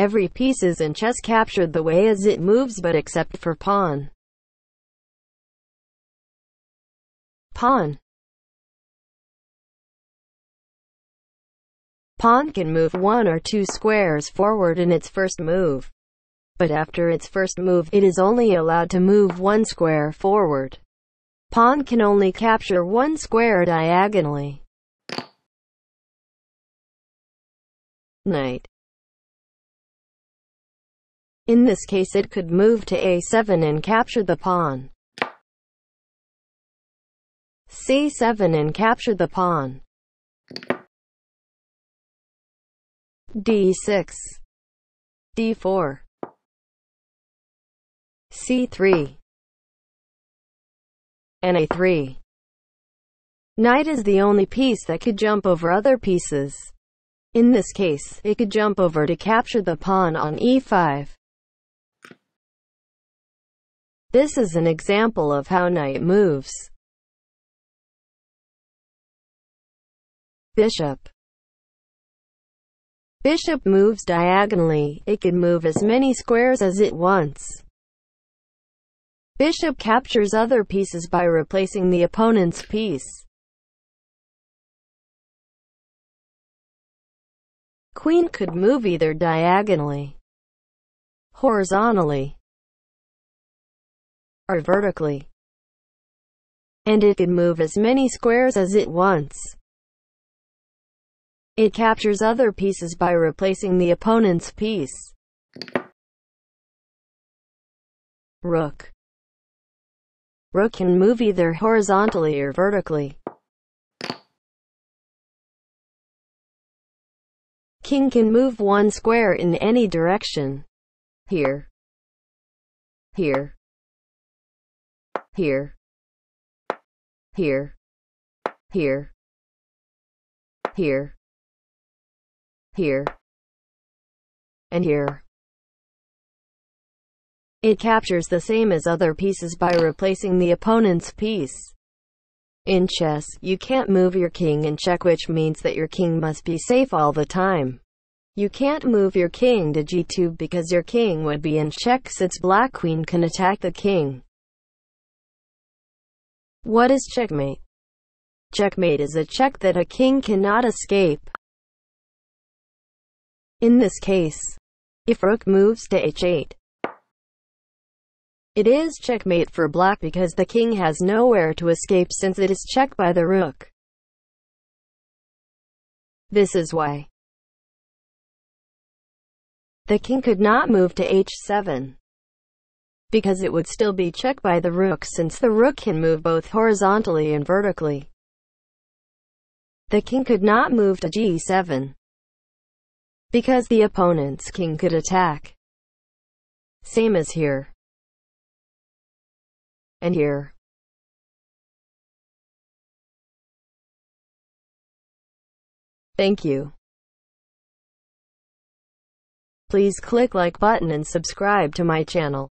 Every piece is in chess captured the way as it moves but except for pawn. Pawn. Pawn can move 1 or 2 squares forward in its first move. But after its first move, it is only allowed to move 1 square forward. Pawn can only capture 1 square diagonally. Knight. In this case it could move to a7 and capture the pawn. c7 and capture the pawn. d6, d4, c3, and a3. Knight is the only piece that could jump over other pieces. In this case, it could jump over to capture the pawn on e5. This is an example of how knight moves. Bishop. Bishop moves diagonally. It can move as many squares as it wants. Bishop captures other pieces by replacing the opponent's piece. Queen could move either diagonally, horizontally, or vertically, and it can move as many squares as it wants. It captures other pieces by replacing the opponent's piece. Rook. Rook can move either horizontally or vertically. King can move 1 square in any direction. Here. Here. Here. Here. Here. Here. Here. And here. It captures the same as other pieces by replacing the opponent's piece. In chess, you can't move your king in check, which means that your king must be safe all the time. You can't move your king to g2 because your king would be in check since black queen can attack the king. What is checkmate? Checkmate is a check that a king cannot escape. In this case, if rook moves to h8, it is checkmate for black because the king has nowhere to escape since it is checked by the rook. This is why the king could not move to h7, because it would still be checked by the rook since the rook can move both horizontally and vertically. The king could not move to g7, because the opponent's king could attack. Same as here. And here. Thank you. Please click like button and subscribe to my channel.